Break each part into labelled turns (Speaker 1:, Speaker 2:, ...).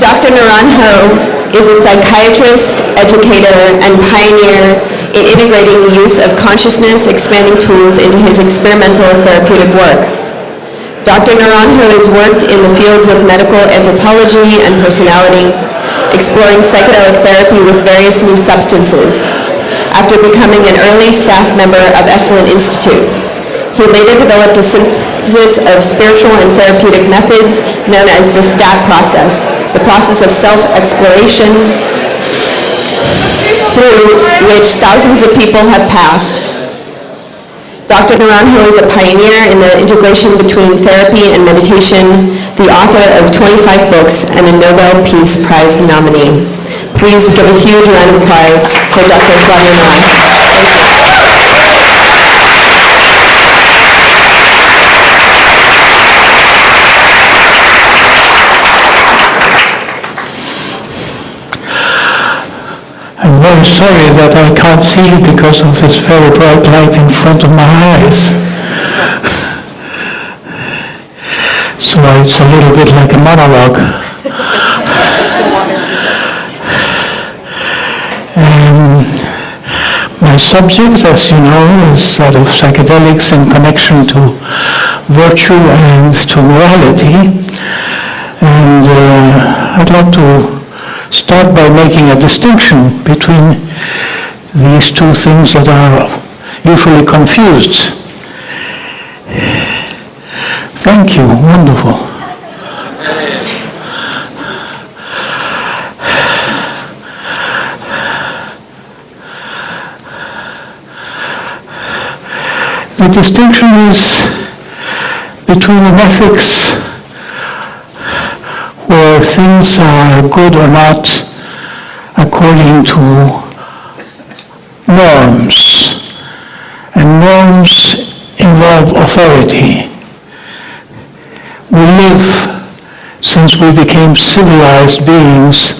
Speaker 1: Dr. Naranjo is a psychiatrist, educator, and pioneer in integrating the use of consciousness-expanding tools into his experimental therapeutic work. Dr. Naranjo has worked in the fields of medical anthropology and personality, exploring psychedelic therapy with various new substances. After becoming an early staff member of Esalen Institute, he later developed a synthesis of spiritual and therapeutic methods known as the STAT process, the process of self-exploration through which thousands of people have passed. Dr. Naranjo is a pioneer in the integration between therapy and meditation, the author of 25 books, and a Nobel Peace Prize nominee. Please give a huge round of applause for Dr. Claudio Naranjo.
Speaker 2: I'm very sorry that I can't see because of this very bright light in front of my eyes. So it's a little bit like a monologue. My subject, as you know, is that of psychedelics in connection to virtue and to morality. And I'd like to start by making a distinction between these two things that are usually confused. Thank you, wonderful. The distinction is between an ethics where things are good or not according to norms, and norms involve authority. We live, since we became civilized beings,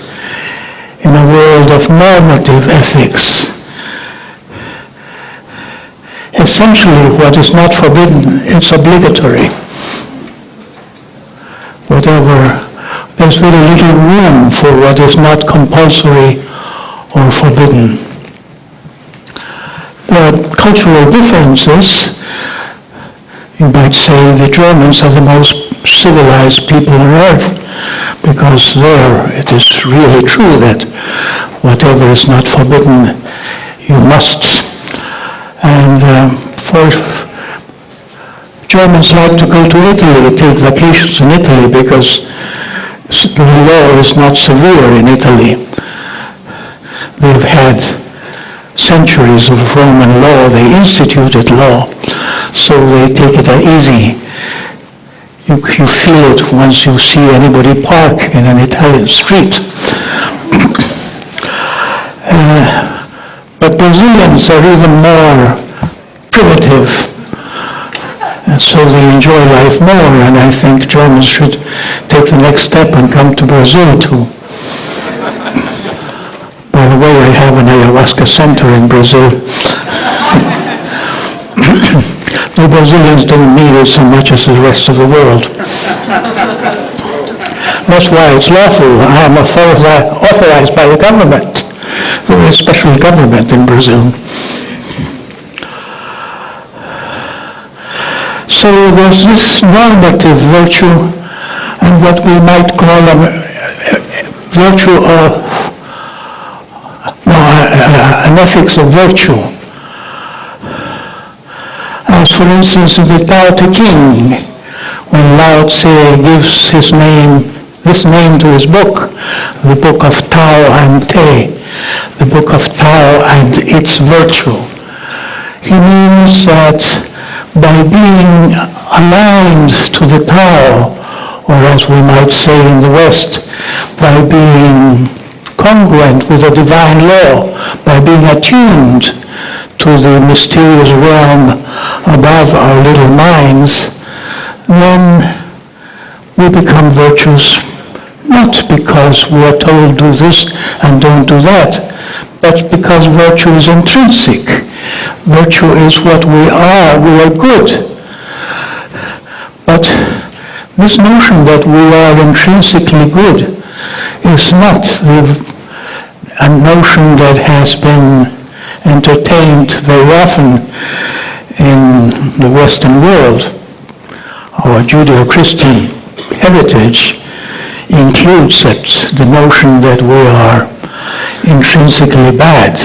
Speaker 2: in a world of normative ethics. Essentially, what is not forbidden, it's obligatory. There's very little room for what is not compulsory or forbidden. There are cultural differences. You might say the Germans are the most civilized people on earth, because there it is really true that whatever is not forbidden, you must. And for Germans like to go to Italy, take vacations in Italy, because the law is not severe in Italy. They've had centuries of Roman law, they instituted law, so they take it easy. You feel it once you see anybody park in an Italian street. But Brazilians are even more primitive, and so they enjoy life more, and I think Germans should take the next step and come to Brazil too. By the way, I have an ayahuasca center in Brazil. The Brazilians don't need it so much as the rest of the world. That's why it's lawful. I am authorized by the government. There is a special government in Brazil. So there's this normative virtue and what we might call a virtue of, an ethics of virtue. As for instance in the Tao Te Ching, when Lao Tse gives this name to his book, the book of Tao and Te, the book of Tao and its virtue. He means that by being aligned to the Tao, or as we might say in the West, by being congruent with the divine law, by being attuned to the mysterious realm above our little minds, then we become virtuous, not because we are told do this and don't do that, but because virtue is intrinsic. Virtue is what we are good. But this notion that we are intrinsically good is not a notion that has been entertained very often in the Western world. Our Judeo-Christian heritage includes the notion that we are intrinsically bad.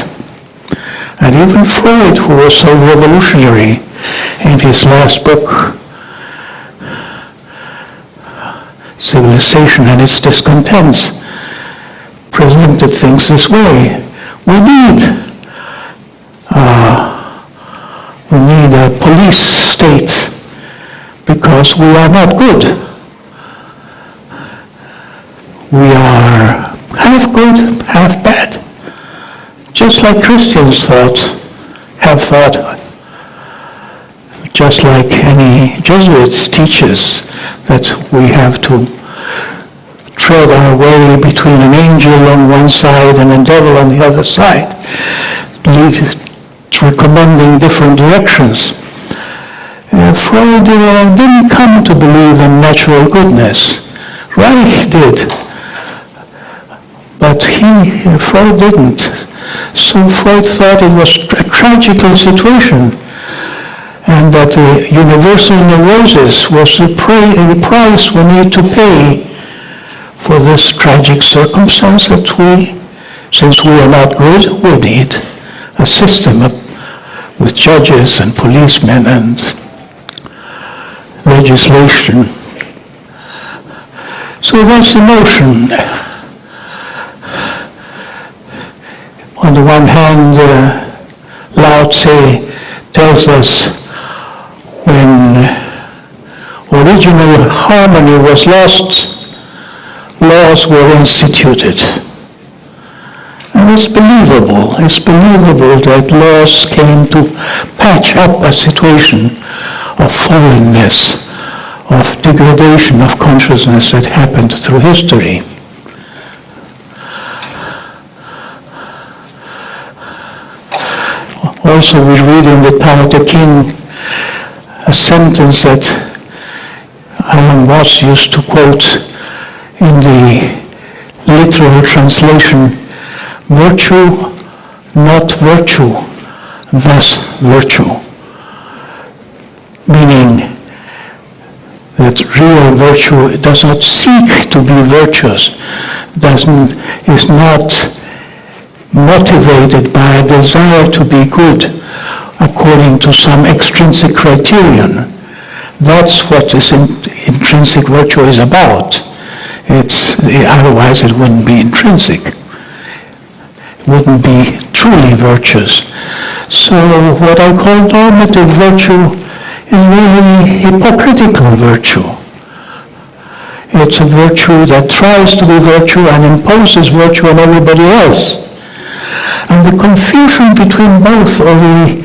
Speaker 2: And even Freud, who was so revolutionary in his last book, Civilization and Its Discontents, presented things this way. We need a police state because we are not good. We are half good, half bad. Just like Christians have thought, just like any Jesuit teaches, that we have to tread our way between an angel on one side and a devil on the other side, recommending different directions. Freud didn't come to believe in natural goodness. Reich did, but Freud didn't. So Freud thought it was a tragical situation, and that the universal neurosis was the price we need to pay for this tragic circumstance that since we are not good, we need a system with judges and policemen and legislation. So that's the notion. On the one hand, Lao Tse tells us when original harmony was lost, laws were instituted. And it's believable that laws came to patch up a situation of fallenness, of degradation of consciousness that happened through history. Also, we read in the Tao Te Ching a sentence that Alan Watts used to quote in the literal translation: virtue, not virtue, thus virtue. Meaning that real virtue does not seek to be virtuous, is not motivated by a desire to be good according to some extrinsic criterion. That's what intrinsic virtue is about. Otherwise it wouldn't be intrinsic. It wouldn't be truly virtuous. So what I call normative virtue is really hypocritical virtue. It's a virtue that tries to be virtue and imposes virtue on everybody else. And the confusion between both, or the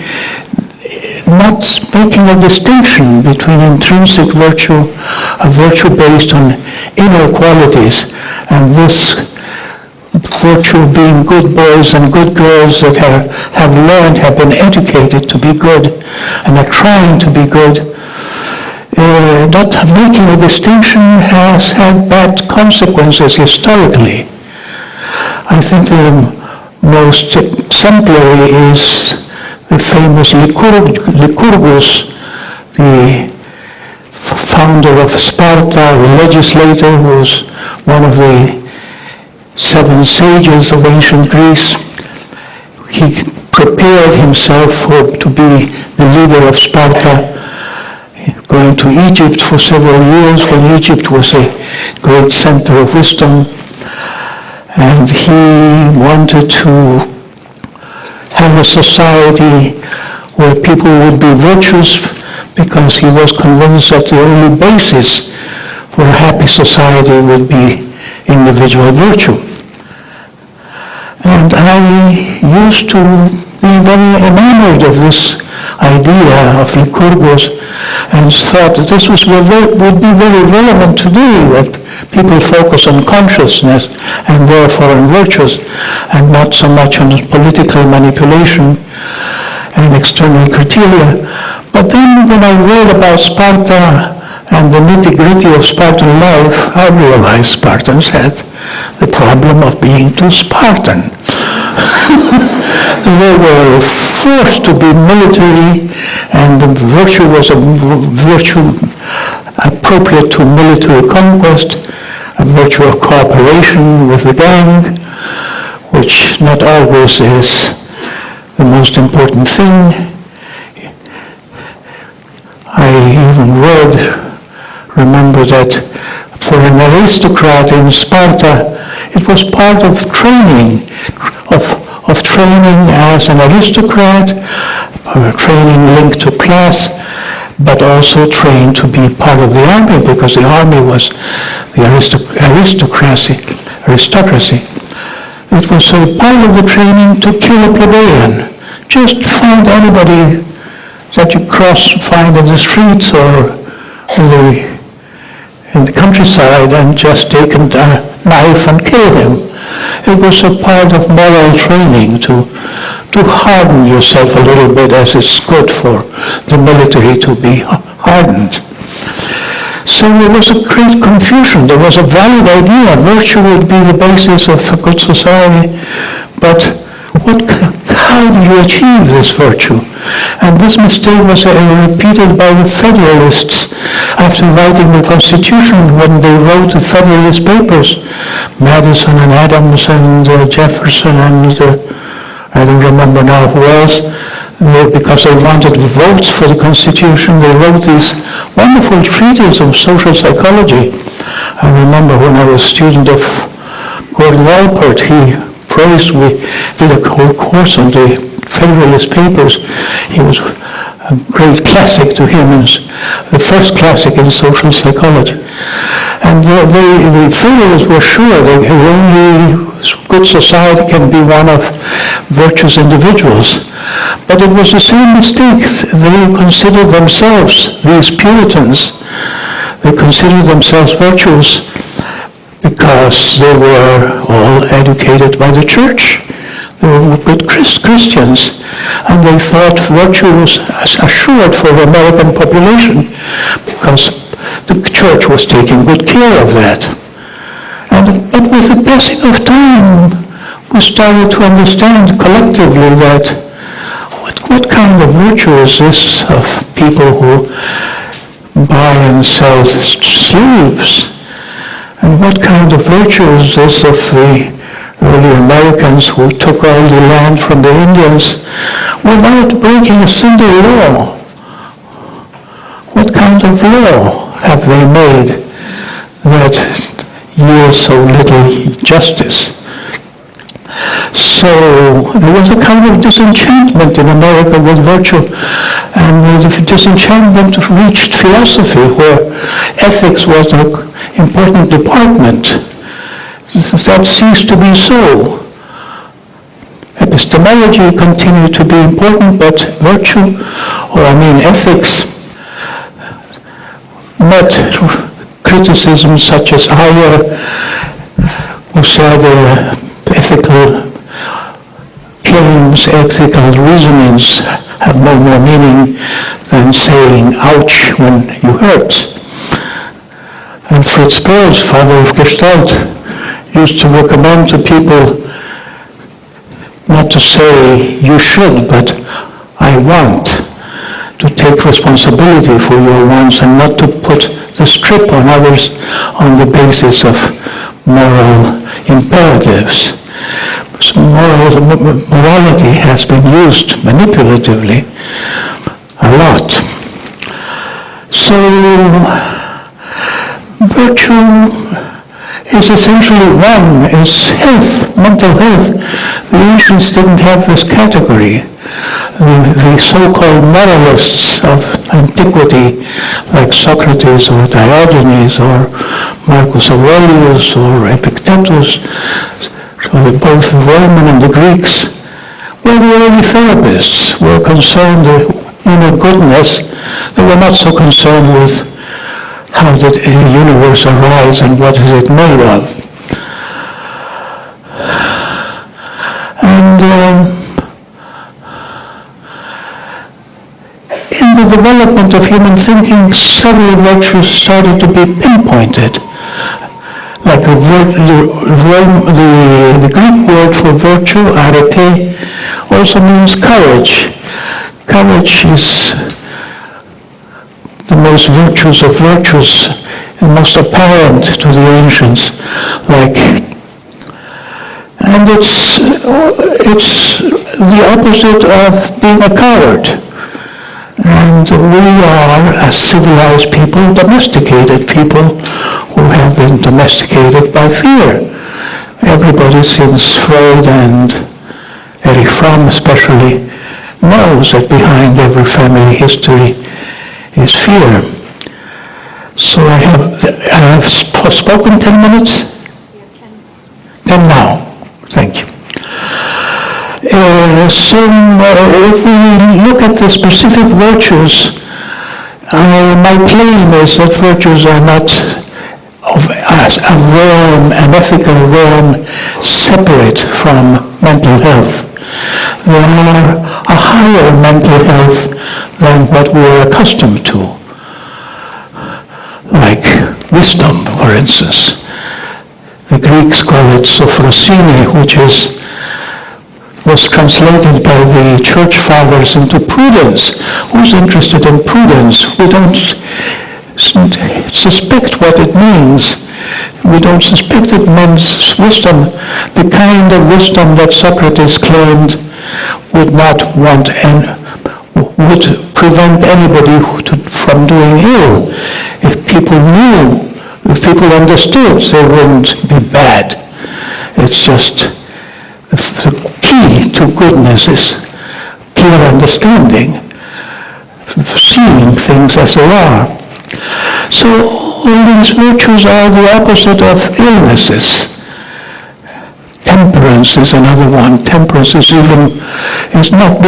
Speaker 2: not making a distinction between intrinsic virtue, a virtue based on inner qualities, and this virtue being good boys and good girls that have been educated to be good and are trying to be good. Not making a distinction has had bad consequences historically. I think the most exemplary is the famous Lycurgus, the founder of Sparta, the legislator, who was one of the 7 sages of ancient Greece. He prepared himself to be the leader of Sparta, going to Egypt for several years when Egypt was a great center of wisdom. And he wanted to have a society where people would be virtuous, because he was convinced that the only basis for a happy society would be individual virtue. And I used to be very enamored of this idea of Lycurgus, and thought that this would be very relevant today, that people focus on consciousness and therefore on virtues, and not so much on political manipulation and external criteria. But then when I read about Sparta and the nitty-gritty of Spartan life, I realized Spartans had the problem of being too Spartan. They were forced to be military, and the virtue was a virtue appropriate to military conquest, a virtue of cooperation with the gang, which not always is the most important thing. I even remember that for an aristocrat in Sparta, it was part of training, of training as an aristocrat, training linked to class, but also trained to be part of the army, because the army was the aristocracy. It was a part of the training to kill a plebeian. Just find anybody that you find in the streets or in the countryside, and just take a knife and kill him. It was a part of moral training to harden yourself a little bit, as it's good for the military to be hardened. So there was a great confusion. There was a valid idea. Virtue would be the basis of a good society, but how do you achieve this virtue? And this mistake was repeated by the Federalists after writing the Constitution. When they wrote the Federalist Papers, Madison and Adams and Jefferson and I don't remember now who else, because they wanted votes for the Constitution, they wrote these wonderful treatises of social psychology. I remember when I was a student of Gordon Allport, we did a whole course on the Federalist Papers. He was a great classic to him, the first classic in social psychology. And the Federalists were sure that only good society can be one of virtuous individuals. But it was the same mistake. They considered themselves, these Puritans, they considered themselves virtuous because they were all educated by the church. They were good Christians, and they thought virtue was assured for the American population because the church was taking good care of that. But with the passing of time, we started to understand collectively that what kind of virtue is this of people who buy and sell slaves? And what kind of virtue is this of the early Americans who took all the land from the Indians without breaking a single law? What kind of law have they made that yields so little justice? So there was a kind of disenchantment in America with virtue, and the disenchantment reached philosophy, where ethics was an important department. That ceased to be so. Epistemology continued to be important, but virtue, ethics, met criticism such as Ayer, who saw the ethical claims, ethical reasonings have no more meaning than saying ouch when you hurt. And Fritz Perls, father of Gestalt, used to recommend to people not to say you should, but I want, to take responsibility for your wants and not to put the strip on others on the basis of moral imperatives. So morality has been used manipulatively a lot. So virtue is essentially is health, mental health. The ancients didn't have this category. The so-called moralists of antiquity, like Socrates or Diogenes or Marcus Aurelius or Epictetus, so both the Roman and the Greeks, well, the early therapists were concerned with inner goodness. They were not so concerned with how did the universe arise and what is it made of. And in the development of human thinking, several virtues started to be pinpointed. Like the Greek word for virtue, arete, also means courage. Courage is the most virtuous of virtues, and most apparent to the ancients. And it's the opposite of being a coward. And we are, as civilized people, domesticated people who have been domesticated by fear. Everybody since Freud and Erich Fromm especially knows that behind every family history is fear. So I have spoken 10 minutes? 10 now. Thank you. If we look at the specific virtues, my claim is that virtues are not of a realm, an ethical realm, separate from mental health. They are a higher mental health than what we are accustomed to, like wisdom, for instance. The Greeks call it sophrosine, which was translated by the church fathers into prudence. Who's interested in prudence? We don't suspect what it means. We don't suspect it means wisdom, the kind of wisdom that Socrates claimed would not want and would prevent anybody from doing ill. If people knew, if people understood, they wouldn't be bad. It's just the key to goodness is clear understanding, seeing things as they are. So all these virtues are the opposite of illnesses. Temperance is another one. Temperance is not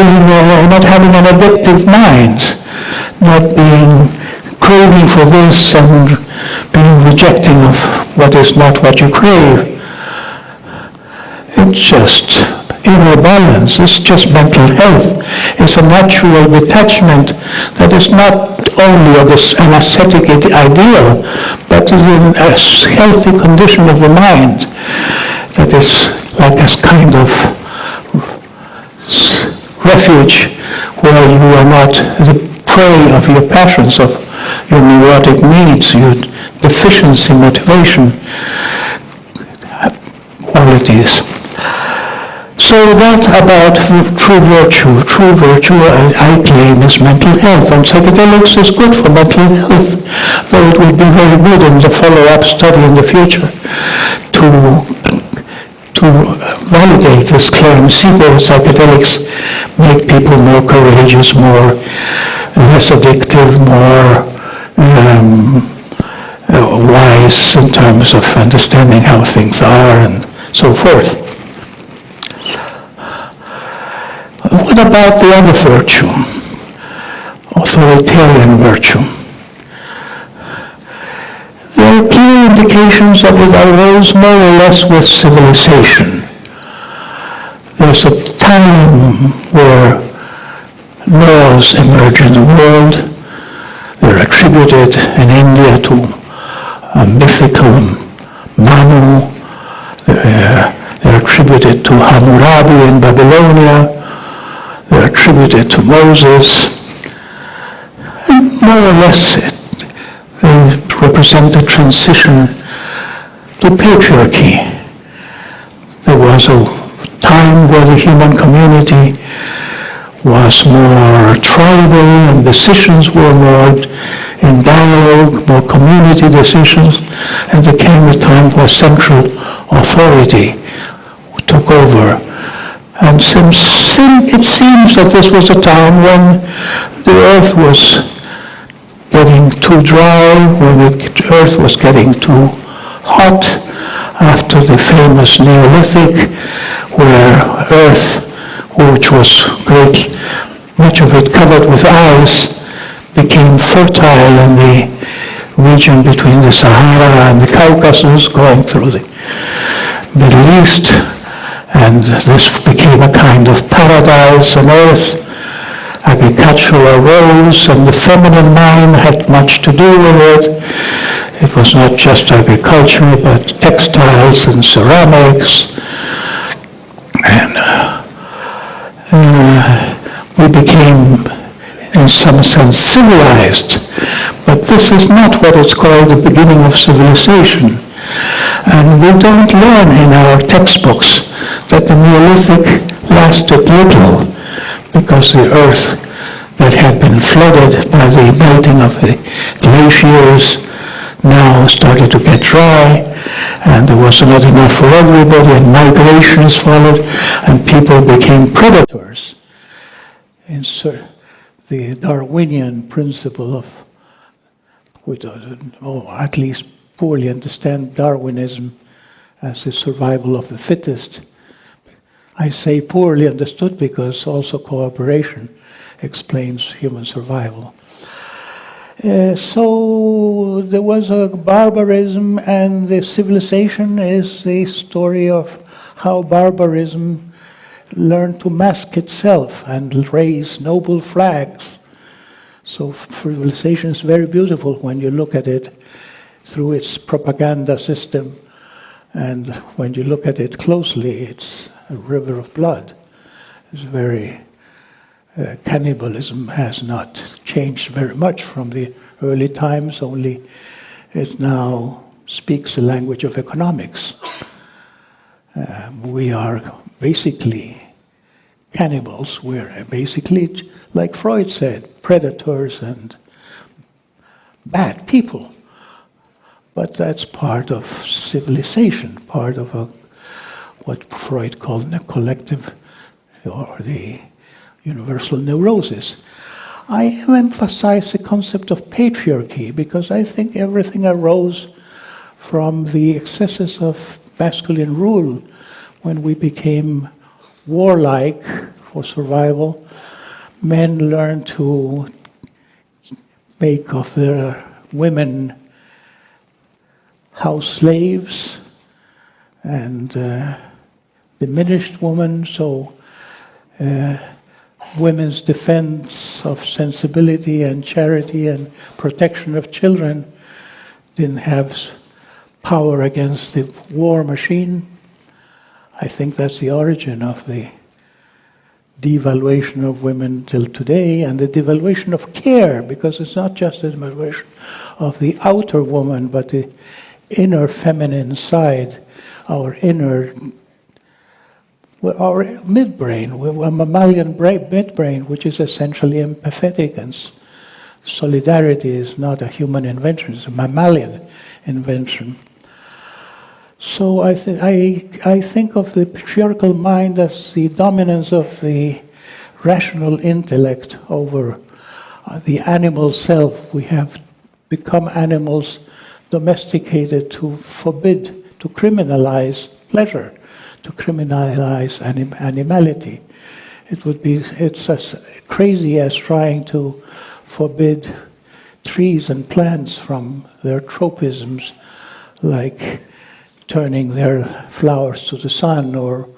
Speaker 2: having an addictive mind, not being craving for this and being rejecting of what is not what you crave. It's just inner balance. It's just mental health. It's a natural detachment that is not only an ascetic ideal, but is a healthy condition of the mind that is like a kind of refuge where you are not the prey of your passions, of your neurotic needs, your deficiency, motivation, qualities. So that about true virtue. True virtue, I claim, is mental health, and psychedelics is good for mental health, though it would be very good in the follow-up study in the future to validate this claim. See whether psychedelics make people more courageous, less addictive, more wise in terms of understanding how things are and so forth. What about the other virtue? Authoritarian virtue. There are clear indications that it arose more or less with civilization. There's a time where laws emerge in the world. They're attributed in India to a mythical Manu. They're attributed to Hammurabi in Babylonia. They're attributed to Moses. And more or less they represent a transition to patriarchy. There was a time where the human community was more tribal and decisions were more in dialogue, more community decisions, and there came a time where central authority took over. And it seems that this was a time when the earth was getting too dry, when the earth was getting too hot, after the famous Neolithic, where earth, which was much of it covered with ice, became fertile in the region between the Sahara and the Caucasus, going through the Middle East, and this became a kind of paradise on earth. Agriculture arose, and the feminine mind had much to do with it. It was not just agriculture, but textiles and ceramics. And we became, in some sense, civilized. But this is not what is called the beginning of civilization. And we don't learn in our textbooks that the Neolithic lasted little, because the earth that had been flooded by the melting of the glaciers now started to get dry, and there was not enough for everybody, and migrations followed, and people became predators. The Darwinian principle of, at least poorly understand Darwinism as the survival of the fittest. I say poorly understood because also cooperation explains human survival. So there was a barbarism, and the civilization is the story of how barbarism learned to mask itself and raise noble flags. So civilization is very beautiful when you look at it through its propaganda system, and when you look at it closely, it's a river of blood. It's very cannibalism has not changed very much from the early times, only it now speaks the language of economics. We are basically cannibals. We're basically, like Freud said, predators and bad people. But that's part of civilization, part of what Freud called the collective or the universal neurosis. I emphasize the concept of patriarchy because I think everything arose from the excesses of masculine rule when we became warlike for survival. Men learned to make of their women house slaves and diminished women, so women's defense of sensibility and charity and protection of children didn't have power against the war machine. I think that's the origin of the devaluation of women till today, and the devaluation of care, because it's not just the devaluation of the outer woman, but the inner feminine side, our midbrain, a mammalian midbrain, which is essentially empathetic, and solidarity is not a human invention, it's a mammalian invention. So I think of the patriarchal mind as the dominance of the rational intellect over the animal self. We have become animals domesticated to forbid, to criminalize pleasure, to criminalize animality. It's as crazy as trying to forbid trees and plants from their tropisms, like turning their flowers to the sun or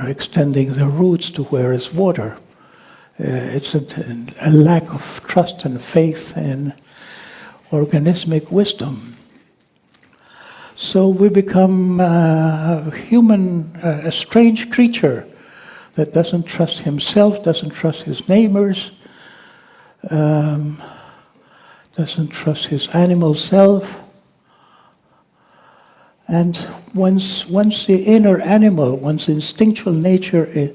Speaker 2: extending their roots to where is water. It's a lack of trust and faith in organismic wisdom. So we become a strange creature that doesn't trust himself, doesn't trust his neighbors, doesn't trust his animal self. And once the inner animal, one's instinctual nature,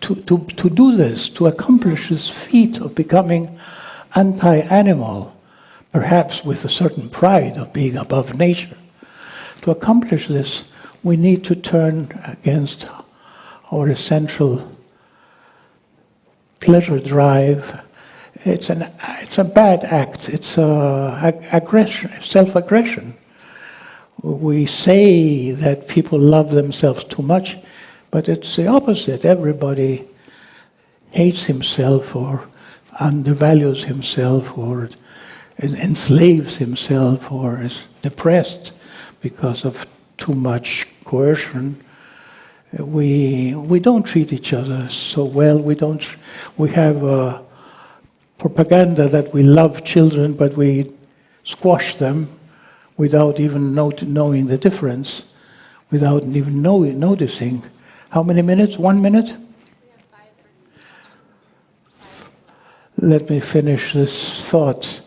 Speaker 2: to do this, to accomplish this feat of becoming anti-animal, perhaps with a certain pride of being above nature, to accomplish this, we need to turn against our essential pleasure drive. It's a bad act. It's aggression, self-aggression. We say that people love themselves too much, but it's the opposite. Everybody hates himself or undervalues himself or enslaves himself or is depressed because of too much coercion. We don't treat each other so well. We have propaganda that we love children, but we squash them. without even knowing the difference, without even noticing. How many minutes? 1 minute? Let me finish this thought.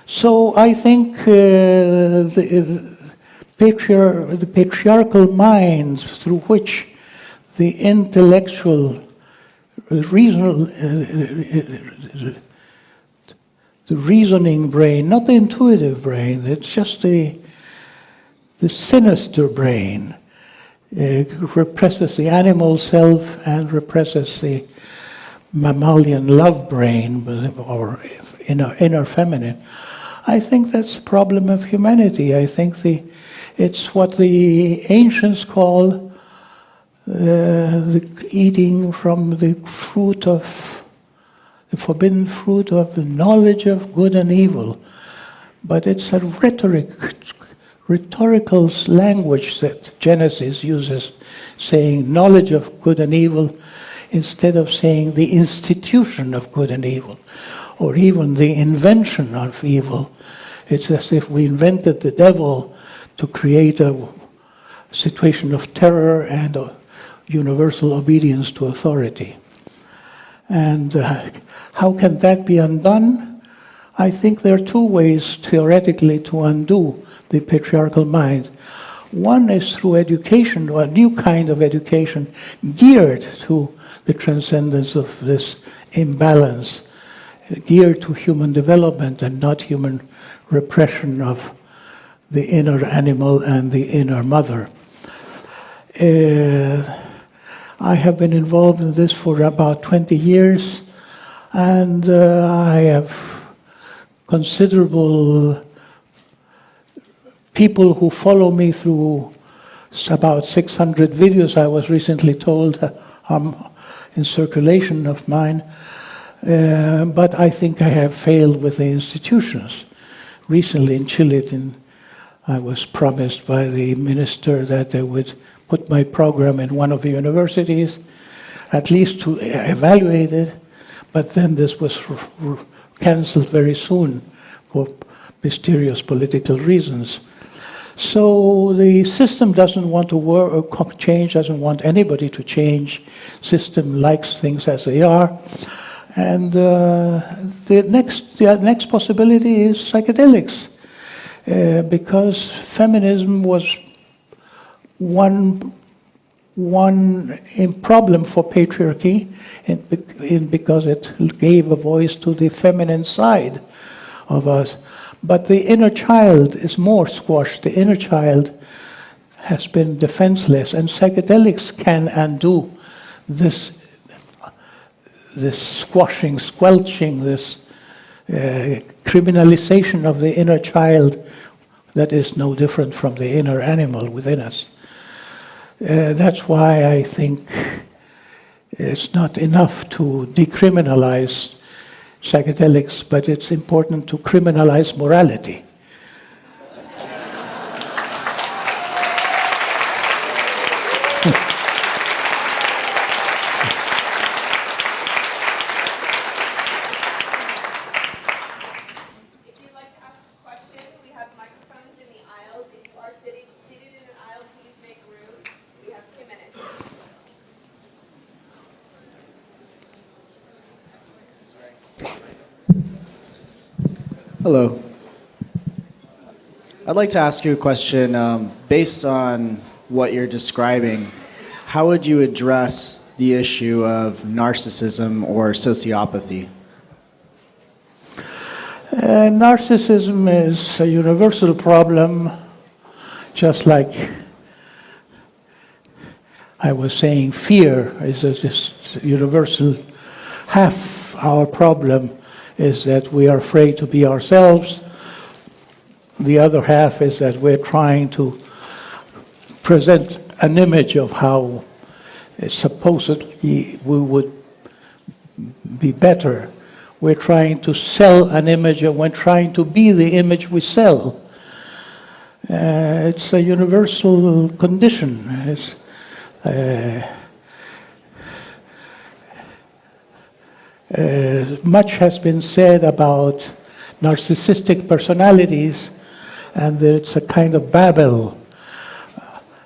Speaker 2: So I think the patriarchal minds through which the intellectual, the reasoning brain, not the intuitive brain, it's just the sinister brain, represses the animal self and represses the mammalian love brain, or inner feminine. I think that's the problem of humanity. I think it's what the ancients call the eating from the fruit of the forbidden fruit of the knowledge of good and evil. But it's a rhetorical language that Genesis uses, saying knowledge of good and evil instead of saying the institution of good and evil, or even the invention of evil. It's as if we invented the devil to create a situation of terror and a universal obedience to authority. And how can that be undone? I think there are two ways theoretically to undo the patriarchal mind. One is through education, or a new kind of education geared to the transcendence of this imbalance, geared to human development and not human repression of the inner animal and the inner mother. I have been involved in this for about 20 years, and I have considerable people who follow me through about 600 videos I was recently told in circulation of mine, but I think I have failed with the institutions. Recently in Chile, I was promised by the minister that they would put my program in one of the universities, at least to evaluate it, but then this was cancelled very soon for mysterious political reasons. So the system doesn't want to change, doesn't want anybody to change. System likes things as they are. And the next possibility is psychedelics, because feminism was one problem for patriarchy, because it gave a voice to the feminine side of us. But the inner child is more squashed. The inner child has been defenseless, and psychedelics can undo this squashing, squelching, this criminalization of the inner child that is no different from the inner animal within us. That's why I think it's not enough to decriminalize psychedelics, but it's important to criminalize morality.
Speaker 3: Hello. I'd like to ask you a question. Based on what you're describing, how would you address the issue of narcissism or sociopathy?
Speaker 2: Narcissism is a universal problem, just like I was saying fear is this universal. Half our problem is that we are afraid to be ourselves. The other half is that we're trying to present an image of how supposedly we would be better. We're trying to sell an image, and we're trying to be the image we sell. It's a universal condition. Much has been said about narcissistic personalities, and it's a kind of babble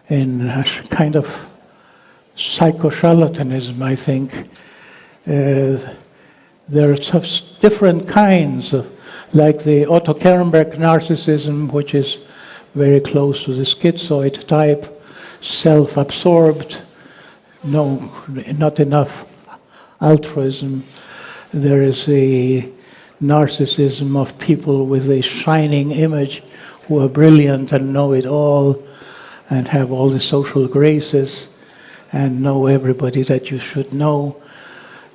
Speaker 2: in a kind of psycho-charlatanism, I think. There are different kinds of, like the Otto Kernberg narcissism, which is very close to the schizoid type, self-absorbed, no, not enough altruism. There is a narcissism of people with a shining image who are brilliant and know it all and have all the social graces and know everybody that you should know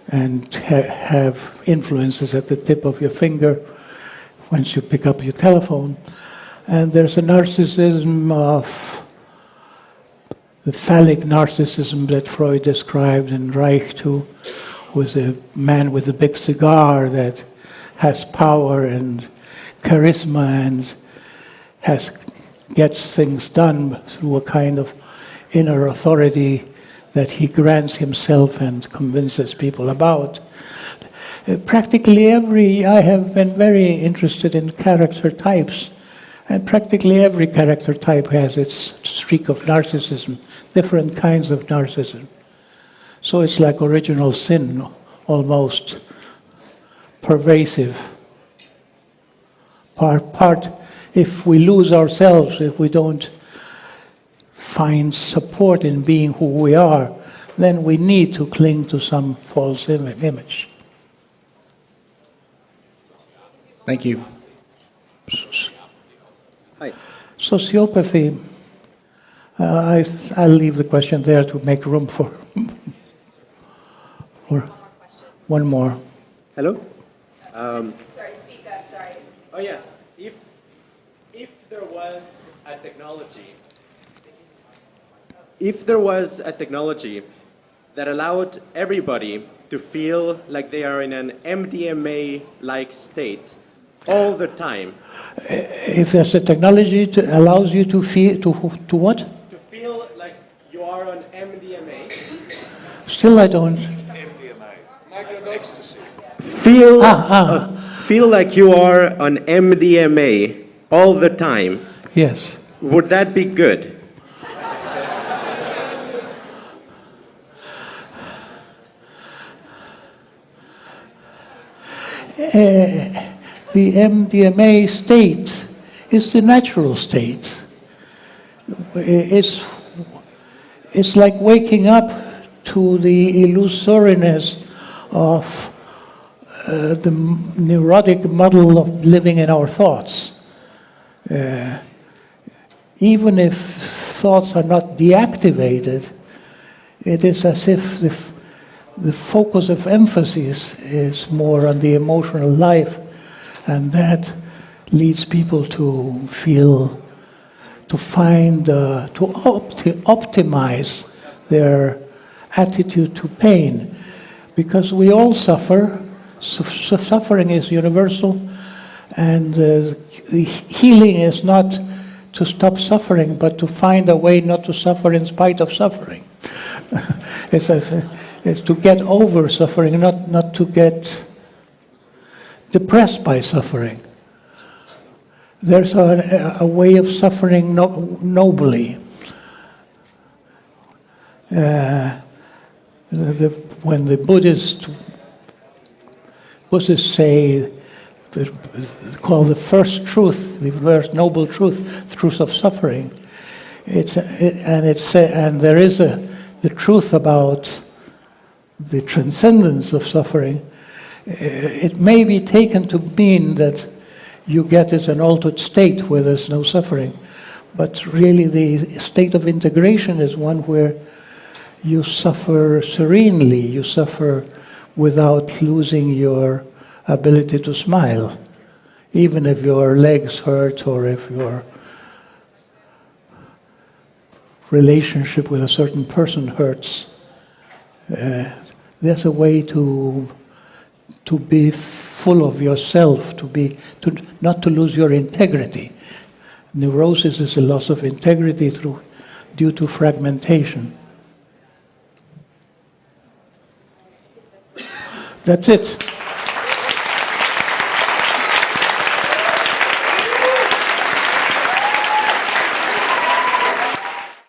Speaker 2: and have influences at the tip of your finger once you pick up your telephone. And there's a narcissism of the phallic narcissism that Freud described and Reich too, was a man with a big cigar that has power and charisma and gets things done through a kind of inner authority that he grants himself and convinces people about. Practically I have been very interested in character types, and practically every character type has its streak of narcissism, different kinds of narcissism. So it's like original sin, almost pervasive. Part, if we lose ourselves, if we don't find support in being who we are, then we need to cling to some false image.
Speaker 3: Thank you.
Speaker 4: Hi.
Speaker 2: Sociopathy, I'll leave the question there to make room for one more.
Speaker 4: Hello?
Speaker 1: Sorry, speak up, sorry.
Speaker 4: Oh yeah, if there was a technology that allowed everybody to feel like they are in an MDMA-like state all the time.
Speaker 2: If there's a technology that allows you to feel, to what?
Speaker 4: To feel like you are on MDMA.
Speaker 2: Still I don't.
Speaker 4: Feel like you are on MDMA all the time.
Speaker 2: Yes.
Speaker 4: Would that be good?
Speaker 2: The MDMA state is the natural state. It's like waking up to the illusoriness of the neurotic muddle of living in our thoughts. Even if thoughts are not deactivated, it is as if the focus of emphasis is more on the emotional life, and that leads people to feel, to find, to optimize their attitude to pain, because we all suffer. Suffering is universal, and the healing is not to stop suffering, but to find a way not to suffer in spite of suffering. It's to get over suffering, not to get depressed by suffering. There's a way of suffering nobly. When the Buddhists say, called the first truth, the first noble truth of suffering. And there is the truth about the transcendence of suffering. It may be taken to mean that you get as an altered state where there's no suffering, but really the state of integration is one where you suffer serenely, you suffer without losing your ability to smile, even if your legs hurt or if your relationship with a certain person hurts. There's a way to be full of yourself, not to lose your integrity. Neurosis is a loss of integrity due to fragmentation. That's it.